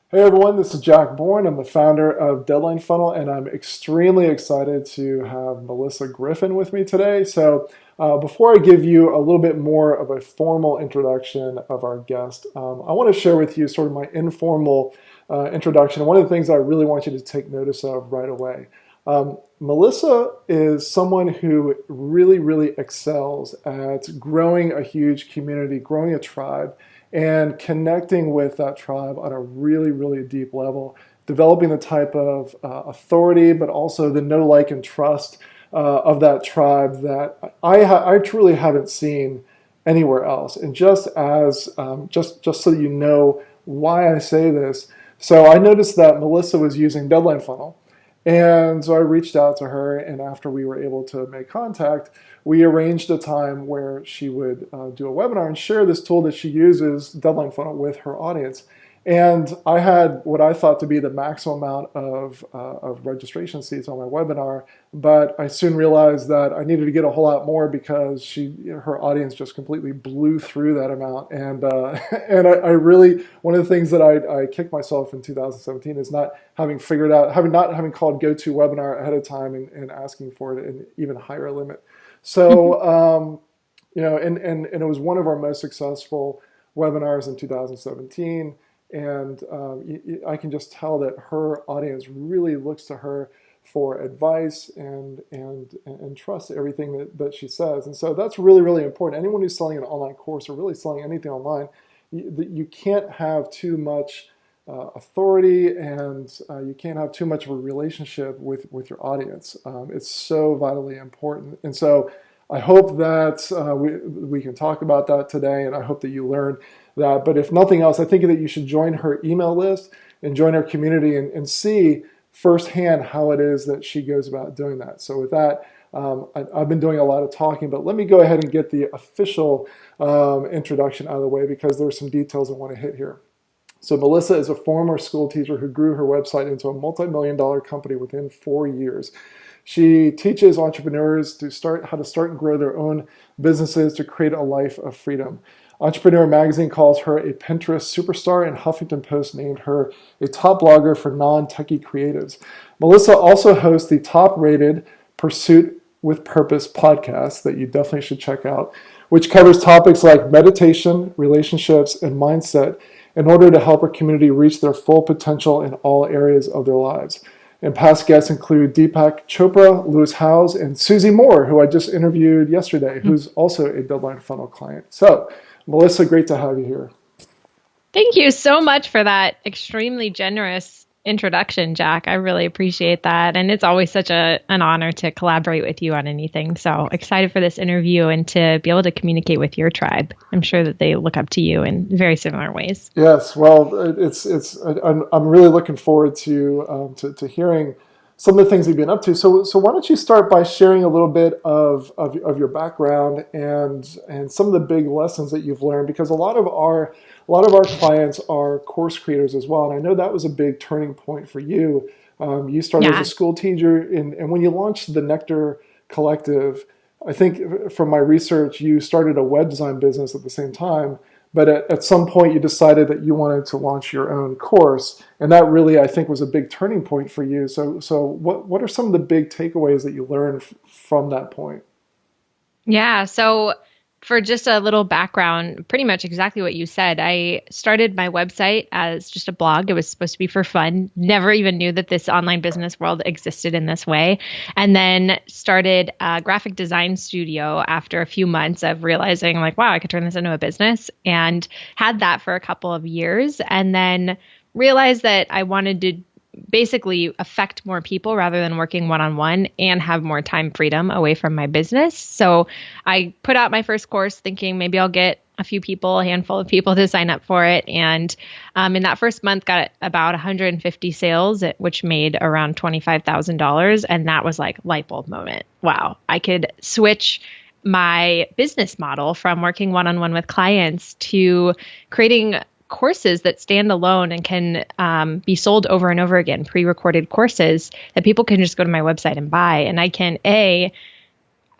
Hey everyone, this is Jack Bourne. I'm the founder of Deadline Funnel, and I'm extremely excited to have Melyssa Griffin with me today. Before I give you a little bit more of a formal introduction of our guest, I want to share with you sort of my informal introduction. One of the things I really want you to take notice of right away. Melyssa is someone who really excels at growing a huge community, growing a tribe and connecting with that tribe on a really deep level, developing the type of authority, but also the know, like, and trust of that tribe that I truly haven't seen anywhere else. And just so you know why I say this, so I noticed that Melyssa was using Deadline Funnel. And so I reached out to her, and after we were able to make contact, we arranged a time where she would do a webinar and share this tool that she uses, Deadline Funnel, with her audience. And I had what I thought to be the maximum amount of registration seats on my webinar, but I soon realized that I needed to get a whole lot more because her audience just completely blew through that amount. And I really, one of the things that I kicked myself in 2017 is not having figured out, not having called GoToWebinar ahead of time and asking for it an even higher limit. And it was one of our most successful webinars in 2017. And I can just tell that her audience really looks to her for advice and trust everything that she says. And so that's really important. Anyone who's selling an online course or really selling anything online, you can't have too much authority, and you can't have too much of a relationship with your audience. It's so vitally important. And so I hope that we can talk about that today, and I hope that you learn that. But if nothing else, I think that you should join her email list and join her community and see firsthand how it is that she goes about doing that. So with that, I've been doing a lot of talking, but let me go ahead and get the official introduction out of the way, because there's some details I want to hit here. So Melyssa is a former school teacher who grew her website into a multi-million-dollar company within 4 years. She teaches entrepreneurs how to start and grow their own businesses to create a life of freedom. Entrepreneur Magazine calls her a Pinterest superstar, and Huffington Post named her a top blogger for non-techie creatives. Melyssa also hosts the top-rated Pursuit with Purpose podcast that you definitely should check out, which covers topics like meditation, relationships, and mindset in order to help her community reach their full potential in all areas of their lives. And past guests include Deepak Chopra, Lewis Howes, and Susie Moore, who I just interviewed yesterday, who's also a Deadline Funnel client. So, Melyssa, great to have you here. Thank you so much for that extremely generous introduction, Jack. I really appreciate that. And it's always such an honor to collaborate with you on anything. So excited for this interview and to be able to communicate with your tribe. I'm sure that they look up to you in very similar ways. Yes, well, I'm really looking forward to hearing some of the things you've been up to. So why don't you start by sharing a little bit of your background and some of the big lessons that you've learned, because a lot of our clients are course creators as well, and I know that was a big turning point for you. You started as a school teacher, and when you launched the Nectar Collective, I think from my research, you started a web design business at the same time. But at some point, you decided that you wanted to launch your own course, and that really, I think, was a big turning point for you. So what are some of the big takeaways that you learned from that point? Yeah, so for just a little background, pretty much exactly what you said. I started my website as just a blog. It was supposed to be for fun. Never even knew that this online business world existed in this way. And then started a graphic design studio after a few months of realizing, like, wow, I could turn this into a business, and had that for a couple of years. And then realized that I wanted to basically affect more people rather than working one-on-one and have more time freedom away from my business. So I put out my first course thinking maybe I'll get a handful of people to sign up for it. And in that first month, got about 150 sales, which made around $25,000. And that was like light bulb moment. Wow, I could switch my business model from working one-on-one with clients to creating courses that stand alone and can be sold over and over again, pre-recorded courses that people can just go to my website and buy. And I can,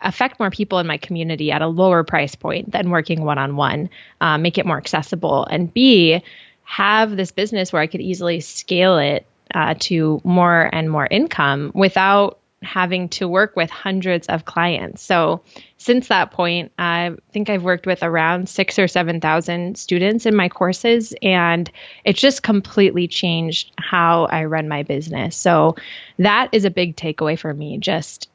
affect more people in my community at a lower price point than working one-on-one, make it more accessible, and B, have this business where I could easily scale it to more and more income without having to work with hundreds of clients. So since that point, I think I've worked with around 6 or 7,000 students in my courses, and it's just completely changed how I run my business. So that is a big takeaway for me, just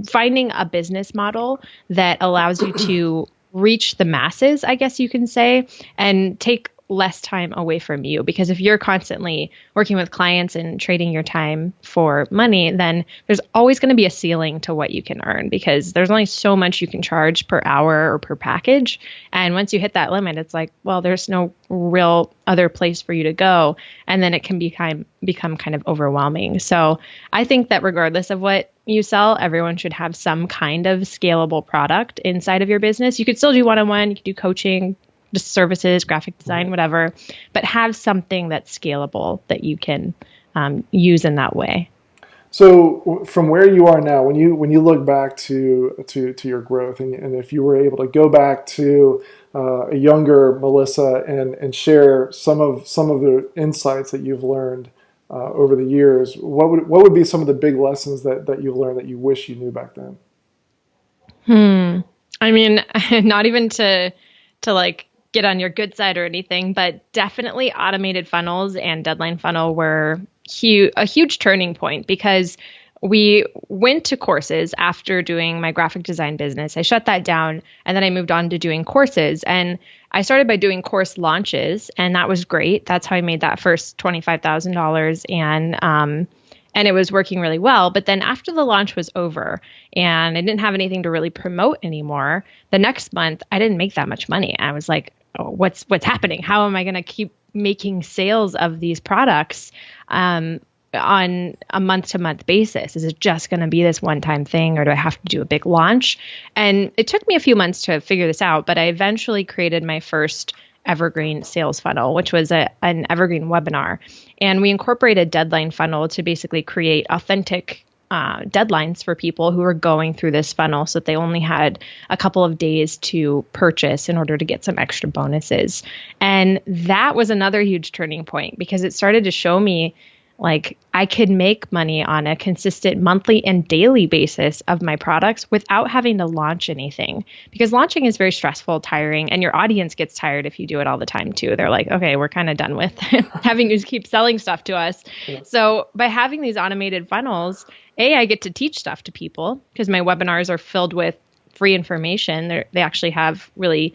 finding a business model that allows you to reach the masses, I guess you can say, and take less time away from you. Because if you're constantly working with clients and trading your time for money, then there's always going to be a ceiling to what you can earn, because there's only so much you can charge per hour or per package. And once you hit that limit, it's like, well, there's no real other place for you to go. And then it can become kind of overwhelming. So I think that regardless of what you sell, everyone should have some kind of scalable product inside of your business. You could still do one-on-one, you could do coaching, just services, graphic design, whatever, but have something that's scalable that you can use in that way. So from where you are now, when you look back to your growth, and if you were able to go back to a younger Melissa and share some of the insights that you've learned over the years, what would be some of the big lessons that you learned that you wish you knew back then? I mean, not even to like get on your good side or anything, but definitely automated funnels and deadline funnel were a huge turning point, because we went to courses after doing my graphic design business. I shut that down and then I moved on to doing courses. And I started by doing course launches, and that was great. That's how I made that first $25,000. And it was working really well. But then after the launch was over and I didn't have anything to really promote anymore, the next month I didn't make that much money. I was like, oh, what's happening? How am I going to keep making sales of these products on a month-to-month basis? Is it just going to be this one-time thing, or do I have to do a big launch? And it took me a few months to figure this out, but I eventually created my first evergreen sales funnel, which was an evergreen webinar. And we incorporated deadline funnel to basically create authentic deadlines for people who were going through this funnel, so that they only had a couple of days to purchase in order to get some extra bonuses. And that was another huge turning point, because it started to show me like I could make money on a consistent monthly and daily basis of my products without having to launch anything, because launching is very stressful, tiring, and your audience gets tired if you do it all the time too. They're like, okay, we're kind of done with having you keep selling stuff to us. Yeah. So by having these automated funnels, I get to teach stuff to people, because my webinars are filled with free information. They actually have really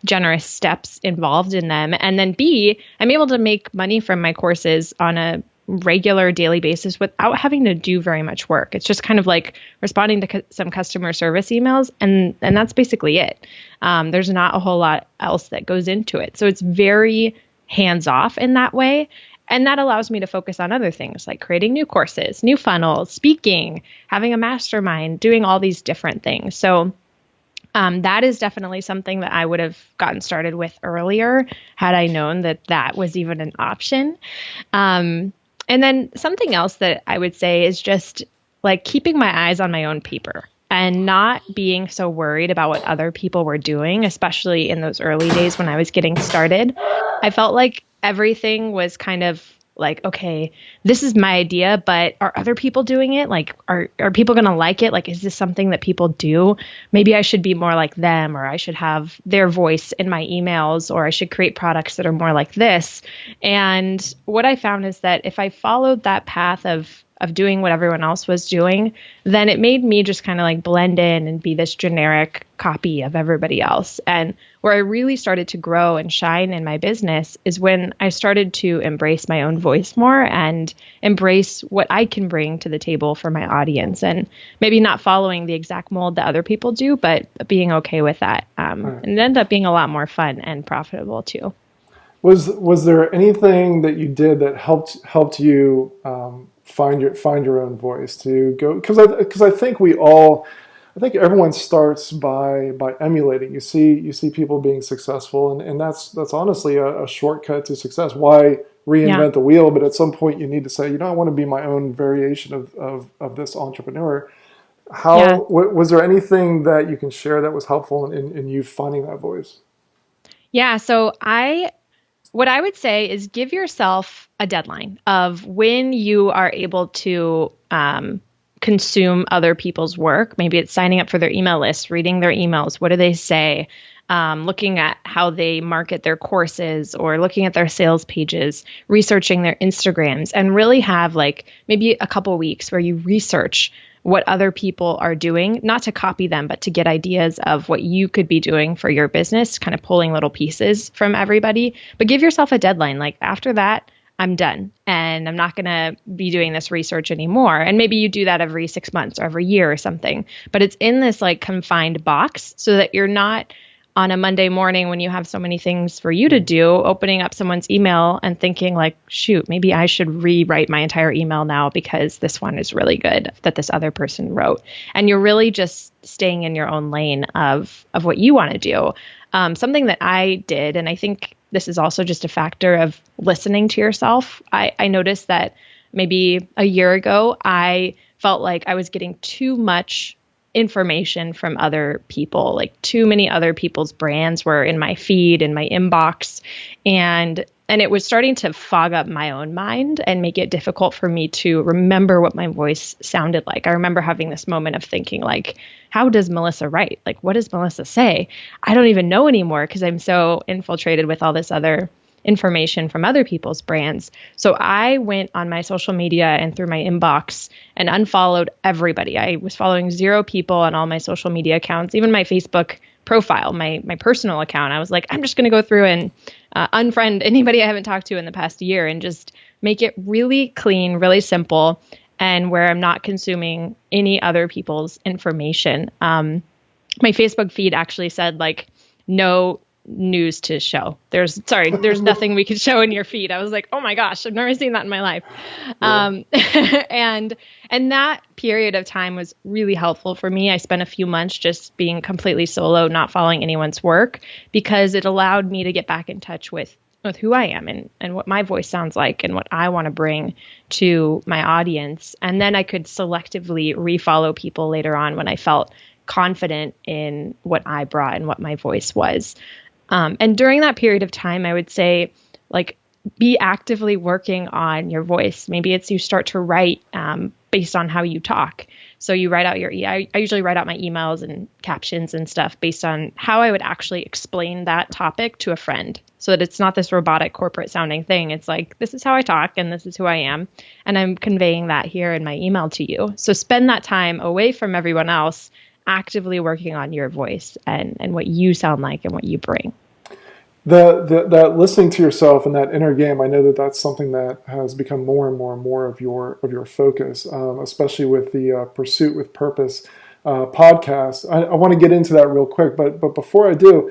generous steps involved in them. And then B, I'm able to make money from my courses on a regular daily basis without having to do very much work. It's just kind of like responding to some customer service emails, and that's basically it. There's not a whole lot else that goes into it. So it's very hands-off in that way. And that allows me to focus on other things like creating new courses, new funnels, speaking, having a mastermind, doing all these different things. So that is definitely something that I would have gotten started with earlier had I known that that was even an option. And then something else that I would say is just like keeping my eyes on my own paper and not being so worried about what other people were doing, especially in those early days when I was getting started. I felt like everything was kind of like, okay, this is my idea, but are other people doing it? Like, are people going to like it? Like, is this something that people do? Maybe I should be more like them, or I should have their voice in my emails, or I should create products that are more like this. And what I found is that if I followed that path of doing what everyone else was doing, then it made me just kind of like blend in and be this generic copy of everybody else. And where I really started to grow and shine in my business is when I started to embrace my own voice more and embrace what I can bring to the table for my audience, and maybe not following the exact mold that other people do, but being okay with that. Right. And it ended up being a lot more fun and profitable too. Was there anything that you did that helped you find your own voice to go? Because I think I think everyone starts by emulating. You see people being successful, and that's honestly a shortcut to success. Why reinvent the wheel? But at some point you need to say, I want to be my own variation of this entrepreneur. Was there anything that you can share that was helpful in you finding that voice? Yeah, so I What I would say is give yourself a deadline of when you are able to consume other people's work. Maybe it's signing up for their email list, reading their emails. What do they say? Looking at how they market their courses or looking at their sales pages, researching their Instagrams, and really have like maybe a couple weeks where you research what other people are doing, not to copy them, but to get ideas of what you could be doing for your business, kind of pulling little pieces from everybody. But give yourself a deadline. Like after that, I'm done and I'm not going to be doing this research anymore. And maybe you do that every 6 months or every year or something, but it's in this like confined box so that you're not on a Monday morning when you have so many things for you to do, opening up someone's email and thinking like, shoot, maybe I should rewrite my entire email now because this one is really good that this other person wrote. And you're really just staying in your own lane of what you want to do. Something that I did, and I think this is also just a factor of listening to yourself. I noticed that maybe a year ago, I felt like I was getting too much information from other people, like too many other people's brands were in my feed, in my inbox. And it was starting to fog up my own mind and make it difficult for me to remember what my voice sounded like. I remember having this moment of thinking like, how does Melyssa write? Like, what does Melyssa say? I don't even know anymore because I'm so infiltrated with all this other information from other people's brands. So I went on my social media and through my inbox and unfollowed everybody. I was following 0 people on all my social media accounts, even my Facebook profile, my personal account. I was like, I'm just going to go through and unfriend anybody I haven't talked to in the past year and just make it really clean, really simple, and where I'm not consuming any other people's information. My Facebook feed actually said like, no news to show. There's nothing we could show in your feed. I was like, oh my gosh, I've never seen that in my life. Yeah. And that period of time was really helpful for me. I spent a few months just being completely solo, not following anyone's work, because it allowed me to get back in touch with who I am and what my voice sounds like and what I want to bring to my audience. And then I could selectively refollow people later on when I felt confident in what I brought and what my voice was. And during that period of time, I would say, like, be actively working on your voice. Maybe it's you start to write based on how you talk. So you write out I usually write out my emails and captions and stuff based on how I would actually explain that topic to a friend so that it's not this robotic corporate sounding thing. It's like, this is how I talk and this is who I am. And I'm conveying that here in my email to you. So spend that time away from everyone else, actively working on your voice and what you sound like and what you bring. That listening to yourself and that inner game, I know that that's something that has become more and more and more of your focus, especially with the Pursuit with Purpose podcast. I want to get into that real quick, but before I do,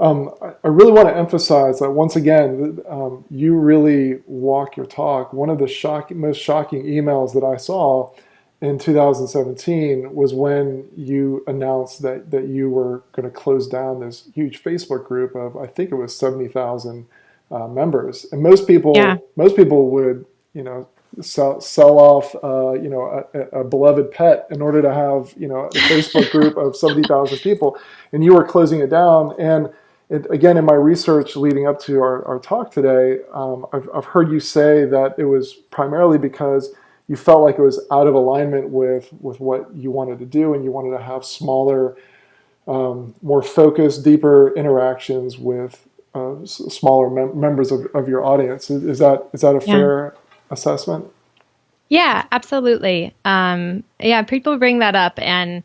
I really want to emphasize that once again, you really walk your talk. One of the most shocking emails that I saw in 2017 was when you announced that you were going to close down this huge Facebook group of, I think it was 70,000 members. And most people would, sell off, a beloved pet in order to have, a Facebook group of 70,000 people. And you were closing it down. And again, in my research leading up to our talk today, I've heard you say that it was primarily because you felt like it was out of alignment with what you wanted to do, and you wanted to have smaller, more focused, deeper interactions with smaller members of your audience. Is that a fair assessment? Yeah, absolutely. People bring that up, and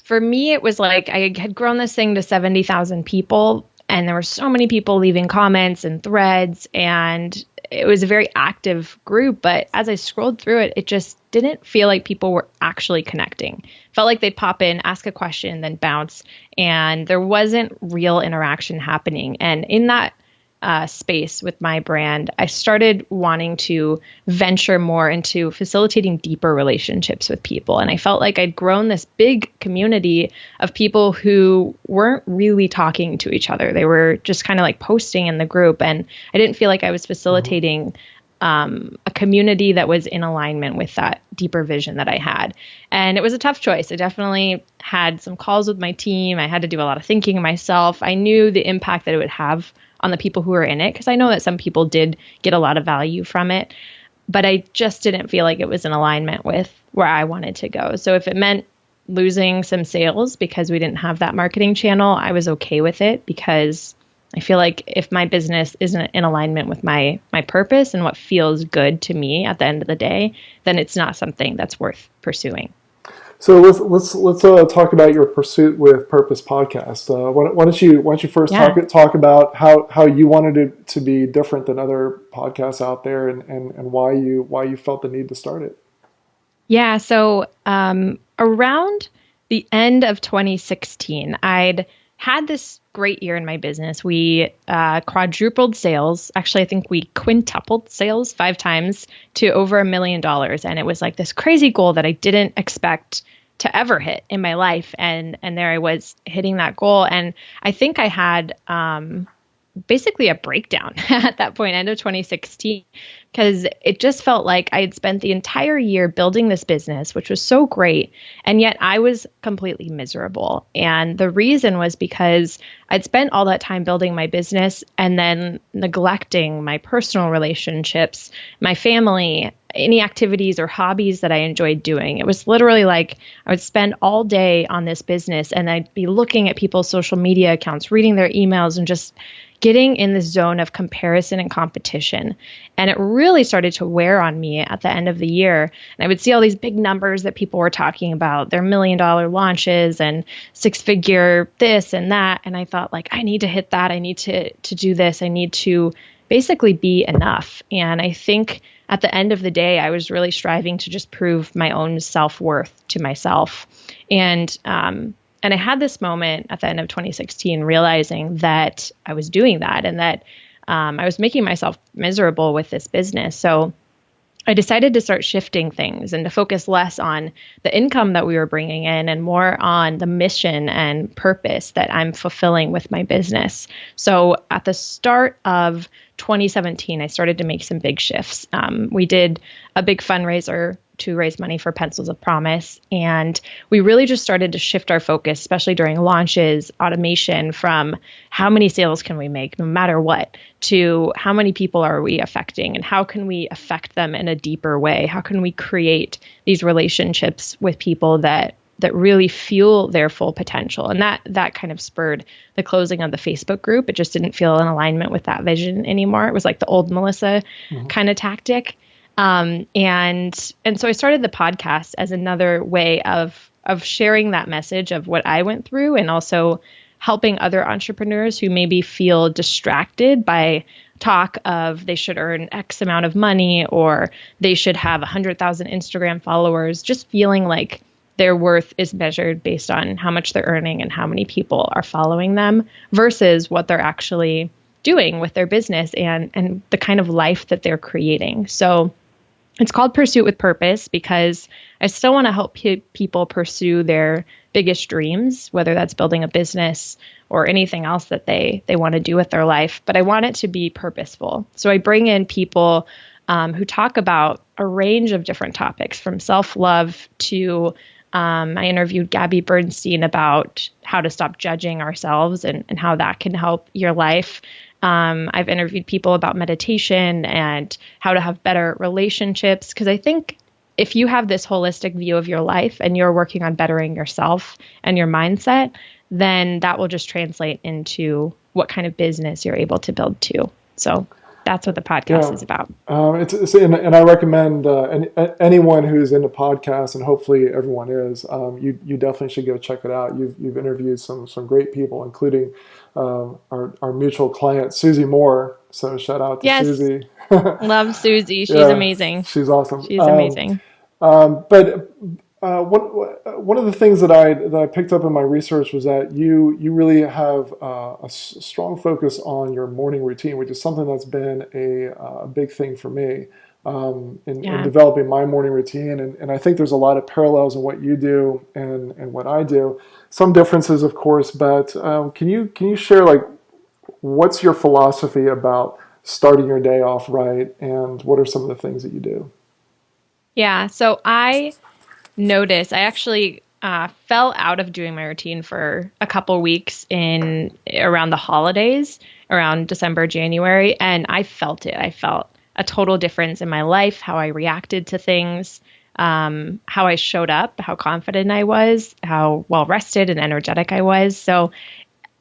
for me, it was like I had grown this thing to 70,000 people, and there were so many people leaving comments and threads, and it was a very active group. But as I scrolled through it, it just didn't feel like people were actually connecting. Felt like they'd pop in, ask a question, then bounce, and there wasn't real interaction happening. And in that space with my brand, I started wanting to venture more into facilitating deeper relationships with people. And I felt like I'd grown this big community of people who weren't really talking to each other. They were just kind of like posting in the group. And I didn't feel like I was facilitating a community that was in alignment with that deeper vision that I had. And it was a tough choice. I definitely had some calls with my team. I had to do a lot of thinking myself. I knew the impact that it would have on the people who were in it, because I know that some people did get a lot of value from it, but I just didn't feel like it was in alignment with where I wanted to go. So if it meant losing some sales because we didn't have that marketing channel, I was okay with it, because I feel like if my business isn't in alignment with my purpose and what feels good to me at the end of the day, then it's not something that's worth pursuing. So let's talk about your Pursuit with Purpose podcast. Why don't you first talk about how you wanted it to be different than other podcasts out there, and why you felt the need to start it. Yeah. So around the end of 2016, I'd had this great year in my business. We quadrupled sales. Actually, I think we quintupled sales 5 times to over $1 million. And it was like this crazy goal that I didn't expect to ever hit in my life. And there I was hitting that goal. And I think I had basically a breakdown at that point, end of 2016, because it just felt like I had spent the entire year building this business, which was so great. And yet I was completely miserable. And the reason was because I'd spent all that time building my business and then neglecting my personal relationships, my family, any activities or hobbies that I enjoyed doing. It was literally like I would spend all day on this business and I'd be looking at people's social media accounts, reading their emails, and just getting in this zone of comparison and competition. And it really started to wear on me at the end of the year. And I would see all these big numbers that people were talking about, their $1 million launches and 6-figure this and that. And I thought, like, I need to hit that. I need to do this. I need to basically be enough. And I think at the end of the day, I was really striving to just prove my own self-worth to myself. And I had this moment at the end of 2016, realizing that I was doing that and that I was making myself miserable with this business. So I decided to start shifting things and to focus less on the income that we were bringing in and more on the mission and purpose that I'm fulfilling with my business. So at the start of 2017, I started to make some big shifts. We did a big fundraiser to raise money for Pencils of Promise. And we really just started to shift our focus, especially during launches, automation, from how many sales can we make no matter what, to how many people are we affecting and how can we affect them in a deeper way? How can we create these relationships with people that really fuel their full potential? And that kind of spurred the closing of the Facebook group. It just didn't feel in alignment with that vision anymore. It was like the old Melyssa kind of tactic. And so I started the podcast as another way of sharing that message of what I went through, and also helping other entrepreneurs who maybe feel distracted by talk of they should earn X amount of money or they should have 100,000 Instagram followers, just feeling like their worth is measured based on how much they're earning and how many people are following them versus what they're actually doing with their business and the kind of life that they're creating. So it's called Pursuit with Purpose because I still want to help people pursue their biggest dreams, whether that's building a business or anything else that they want to do with their life. But I want it to be purposeful. So I bring in people who talk about a range of different topics, from self-love to I interviewed Gabby Bernstein about how to stop judging ourselves and how that can help your life. I've interviewed people about meditation and how to have better relationships, because I think if you have this holistic view of your life and you're working on bettering yourself and your mindset, then that will just translate into what kind of business you're able to build too. So that's what the podcast is about. And I recommend anyone who's into podcasts, and hopefully everyone is, you definitely should go check it out. You've interviewed some great people, including our mutual client, Susie Moore. So shout out to Susie. Love Susie. She's amazing. She's awesome. She's amazing. But one of the things that I picked up in my research was that you really have a strong focus on your morning routine, which is something that's been a big thing for me in developing my morning routine. And I think there's a lot of parallels in what you do and what I do. Some differences, of course, but can you share, like, what's your philosophy about starting your day off right, and what are some of the things that you do? Yeah, so I actually fell out of doing my routine for a couple weeks in around the holidays, around December, January, and I felt it. I felt a total difference in my life, how I reacted to things, how I showed up, how confident I was, how well rested and energetic I was. So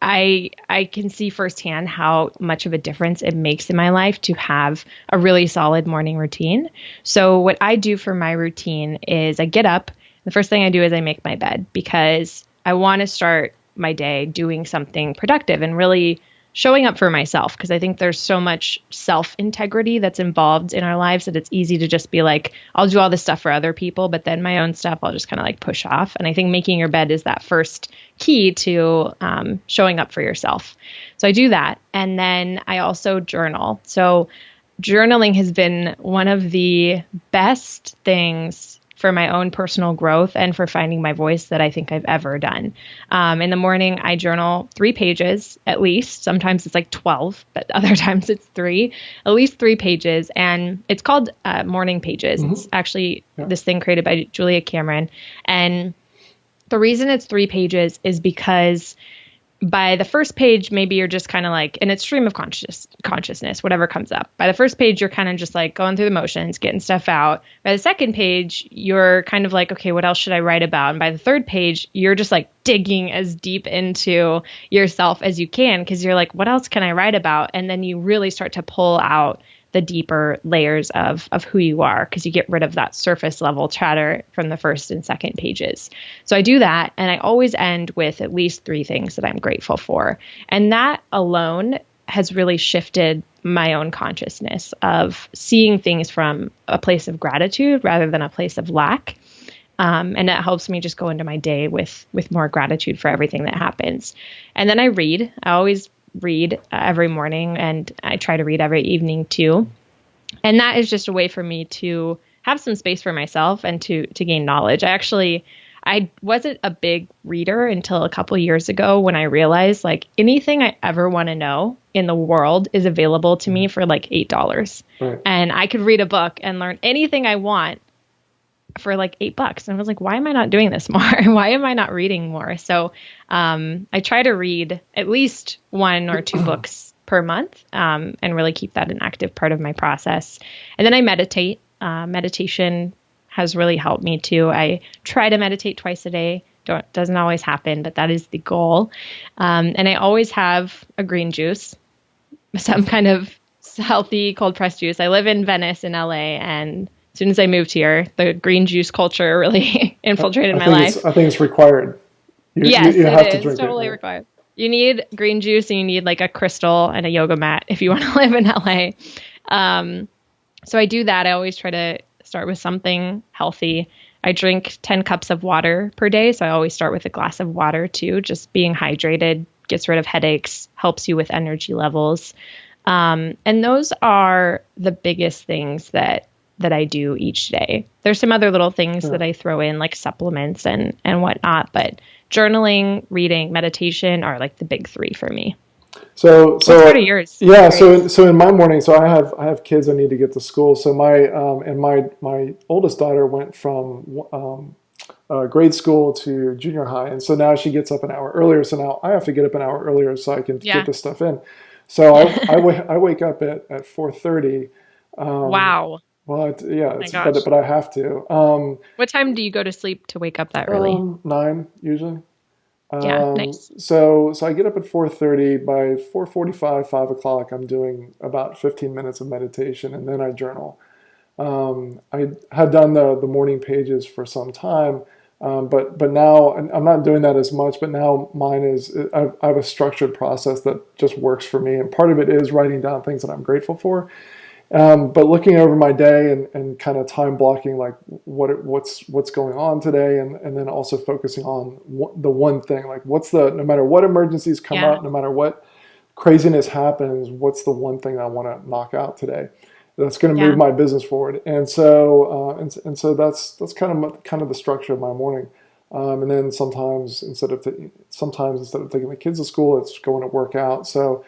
I can see firsthand how much of a difference it makes in my life to have a really solid morning routine. So what I do for my routine is I get up. The first thing I do is I make my bed because I want to start my day doing something productive and really showing up for myself, because I think there's so much self-integrity that's involved in our lives that it's easy to just be like, I'll do all this stuff for other people, but then my own stuff I'll just kind of like push off. And I think making your bed is that first key to showing up for yourself. So I do that. And then I also journal. So journaling has been one of the best things for my own personal growth and for finding my voice that I think I've ever done. In the morning, I journal 3 pages at least. Sometimes it's like 12, but other times it's 3, at least 3 pages. And it's called Morning Pages. Mm-hmm. It's actually this thing created by Julia Cameron. And the reason it's 3 pages is because by the first page, maybe you're just kind of like in a stream of consciousness, whatever comes up. By the first page, you're kind of just like going through the motions, getting stuff out. By the second page, you're kind of like, okay, what else should I write about? And by the third page, you're just like digging as deep into yourself as you can, because you're like, what else can I write about? And then you really start to pull out the deeper layers of who you are, because you get rid of that surface level chatter from the first and second pages. So I do that, and I always end with at least 3 things that I'm grateful for. And that alone has really shifted my own consciousness of seeing things from a place of gratitude rather than a place of lack. And that helps me just go into my day with more gratitude for everything that happens. And then I read. I always read every morning, and I try to read every evening too. And that is just a way for me to have some space for myself and to gain knowledge. I wasn't a big reader until a couple years ago, when I realized like anything I ever want to know in the world is available to me for like $8. Right. And I could read a book and learn anything I want for like $8. And I was like, why am I not doing this more? Why am I not reading more? So I try to read at least 1 or 2 books per month, and really keep that an active part of my process. And then I meditate. Meditation has really helped me too. I try to meditate twice a day. Doesn't always happen, but that is the goal. And I always have a green juice, some kind of healthy cold pressed juice. I live in Venice in LA, and as soon as I moved here, the green juice culture really infiltrated my life. I think it's required. Yes, you have to drink totally required. You need green juice, and you need like a crystal and a yoga mat if you want to live in LA. So I do that. I always try to start with something healthy. I drink 10 cups of water per day. So I always start with a glass of water too. Just being hydrated gets rid of headaches, helps you with energy levels. And those are the biggest things that I do each day. There's some other little things that I throw in, like supplements and whatnot, but journaling, reading, meditation are like the big 3 for me. So what's part of yours? Yeah. So in my morning, so I have kids I need to get to school. So my oldest daughter went from grade school to junior high, and so now she gets up an hour earlier. So now I have to get up an hour earlier so I can get this stuff in. So I wake up at 4:30. Wow. Well, but I have to. What time do you go to sleep to wake up that early? 9 usually. Nice. So I get up at 4:30. By 4:45, 5 o'clock, I'm doing about 15 minutes of meditation, and then I journal. I had done the morning pages for some time, but now I'm not doing that as much. But now mine is I have a structured process that just works for me, and part of it is writing down things that I'm grateful for. But looking over my day and kind of time blocking, like what's going on today, and then also focusing on the one thing, like no matter what emergencies come up, no matter what craziness happens, what's the one thing I want to knock out today that's going to move my business forward. And so that's kind of the structure of my morning. And then sometimes instead of taking the kids to school, it's going to work out. So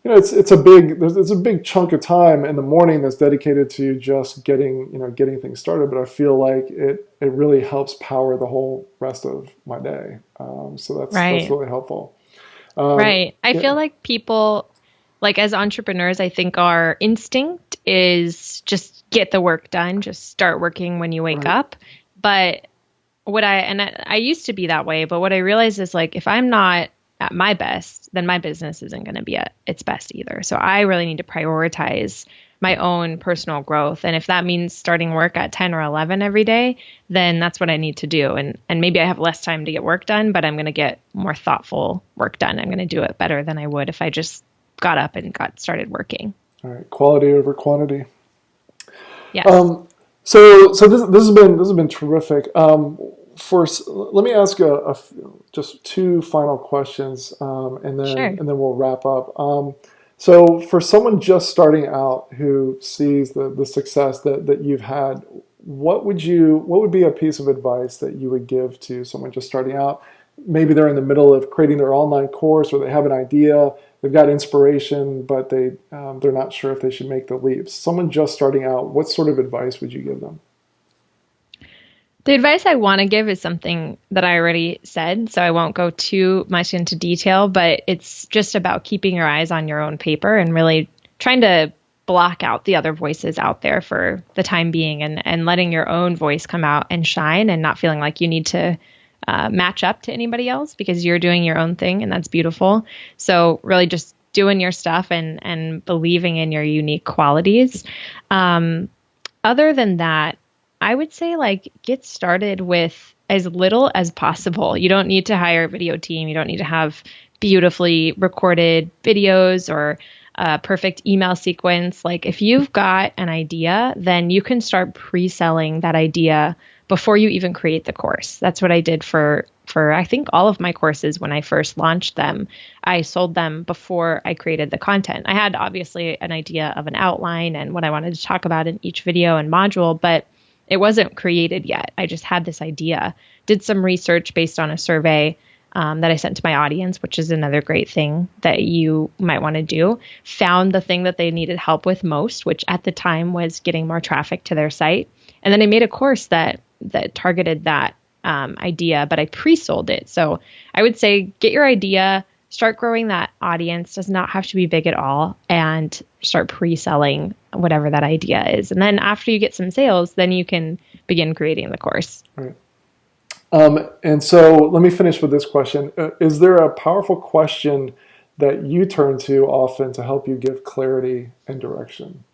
it's a big chunk of time in the morning that's dedicated to just getting things started. But I feel like it really helps power the whole rest of my day. So that's Right. really helpful. Um, Right. I yeah, feel like people, like as entrepreneurs, I think our instinct is just get the work done, just start working when you wake right. up. But I used to be that way, but what I realized is like if I'm not at my best, then my business isn't going to be at its best either. So I really need to prioritize my own personal growth. And if that means starting work at 10 or 11 every day, then that's what I need to do. And maybe I have less time to get work done, but I'm going to get more thoughtful work done. I'm going to do it better than I would if I just got up and got started working. All right. Quality over quantity. Yes. Um, so this has been terrific. Let me ask just two final questions, Sure. and then we'll wrap up. So for someone just starting out who sees the success that you've had, what would be a piece of advice that you would give to someone just starting out? Maybe they're in the middle of creating their online course, or they have an idea, they've got inspiration, but they're not sure if they should make the leap. Someone just starting out, what sort of advice would you give them? The advice I want to give is something that I already said, so I won't go too much into detail, but it's just about keeping your eyes on your own paper and really trying to block out the other voices out there for the time being and letting your own voice come out and shine and not feeling like you need to match up to anybody else because you're doing your own thing and that's beautiful. So really just doing your stuff and believing in your unique qualities. Um, Other than that, I would say like get started with as little as possible. You don't need to hire a video team. You don't need to have beautifully recorded videos or a perfect email sequence. Like if you've got an idea, then you can start pre-selling that idea before you even create the course. That's what I did for I think all of my courses when I first launched them. I sold them before I created the content. I had obviously an idea of an outline and what I wanted to talk about in each video and module, but it wasn't created yet. I just had this idea, did some research based on a survey that I sent to my audience, which is another great thing that you might want to do. Found the thing that they needed help with most, which at the time was getting more traffic to their site. And then I made a course that targeted that idea, but I pre-sold it. So I would say get your idea, start growing that audience. Does not have to be big at all, and start pre-selling whatever that idea is. And then after you get some sales, then you can begin creating the course. Right. And so let me finish with this question. Is there a powerful question that you turn to often to help you give clarity and direction?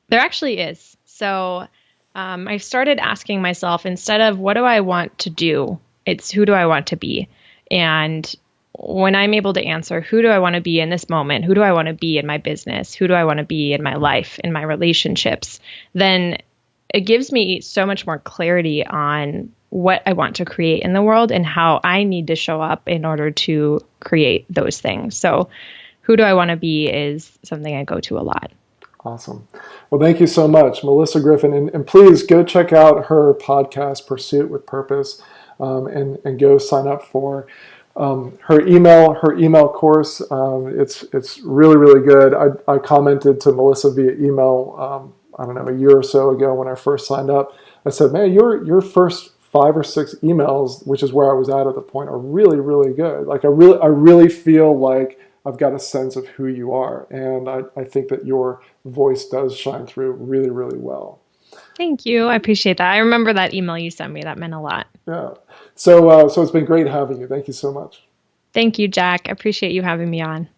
There actually is. So I started asking myself, instead of what do I want to do, it's who do I want to be? And when I'm able to answer, who do I want to be in this moment? Who do I want to be in my business? Who do I want to be in my life, in my relationships? Then it gives me so much more clarity on what I want to create in the world and how I need to show up in order to create those things. So who do I want to be is something I go to a lot. Awesome. Well, thank you so much, Melyssa Griffin. And please go check out her podcast, Pursuit with Purpose, and go sign up for her email course. It's really, really good. I commented to Melyssa via email, I don't know, a year or so ago when I first signed up. I said, man, your first 5 or 6 emails, which is where I was at the point, are really, really good. Like I really feel like I've got a sense of who you are. And I think that your voice does shine through really, really well. Thank you. I appreciate that. I remember that email you sent me. That meant a lot. Yeah. So it's been great having you. Thank you so much. Thank you, Jack. I appreciate you having me on.